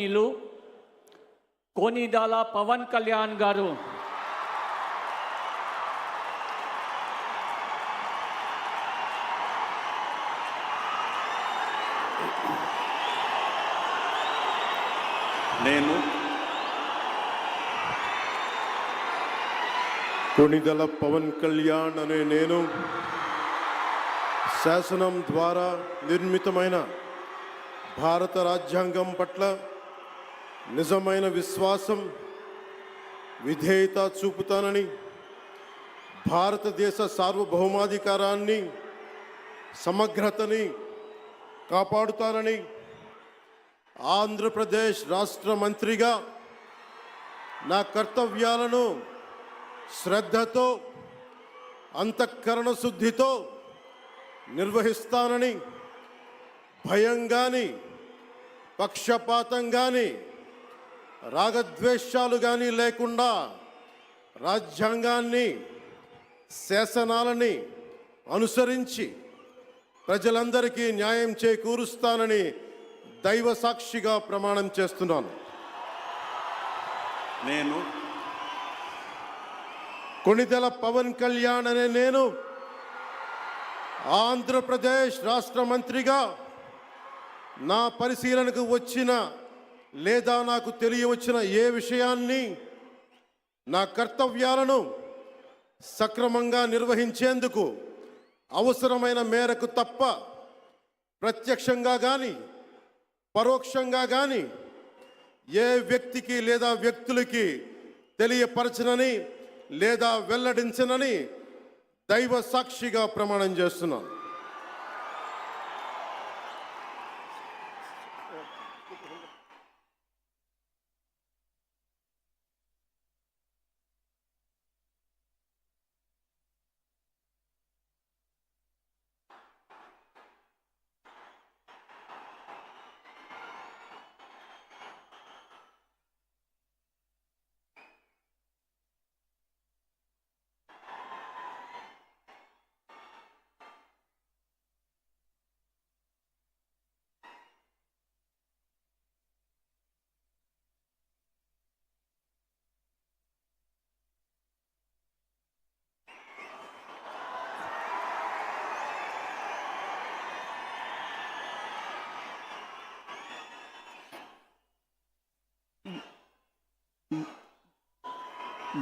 నీలు కోనిదాల పవన్ కళ్యాణ్ గారు నేను కొనిదల పవన్ కళ్యాణ్ అనే నేను శాసనం ద్వారా నిర్మితమైన భారత రాజ్యాంగం పట్ల నిజమైన విశ్వాసం విధేయత చూపుతానని, భారతదేశ సార్వభౌమాధికారాన్ని సమగ్రతని కాపాడుతానని, ఆంధ్రప్రదేశ్ రాష్ట్ర మంత్రిగా నా కర్తవ్యాలను శ్రద్ధతో అంతఃకరణ శుద్ధితో నిర్వహిస్తానని, భయం కానీ పక్షపాతం కానీ రాగద్వేషాలు కానీ లేకుండా రాజ్యాంగాన్ని శాసనాలని అనుసరించి ప్రజలందరికీ న్యాయం చేకూరుస్తానని దైవ సాక్షిగా ప్రమాణం చేస్తున్నాను. నేను కొనిదెల పవన్ కళ్యాణ్ అనే నేను ఆంధ్రప్రదేశ్ రాష్ట్ర మంత్రిగా నా పరిశీలనకు వచ్చిన లేదా నాకు తెలియవచ్చిన ఏ విషయాన్ని, నా కర్తవ్యాలను సక్రమంగా నిర్వహించేందుకు అవసరమైన మేరకు తప్ప ప్రత్యక్షంగా కానీ పరోక్షంగా కానీ ఏ వ్యక్తికి లేదా వ్యక్తులకి తెలియపరచనని లేదా వెల్లడించనని దైవ సాక్షిగా ప్రమాణం చేస్తున్నాను.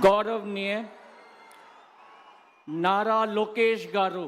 गौरवनीय नारा लोकेश गारू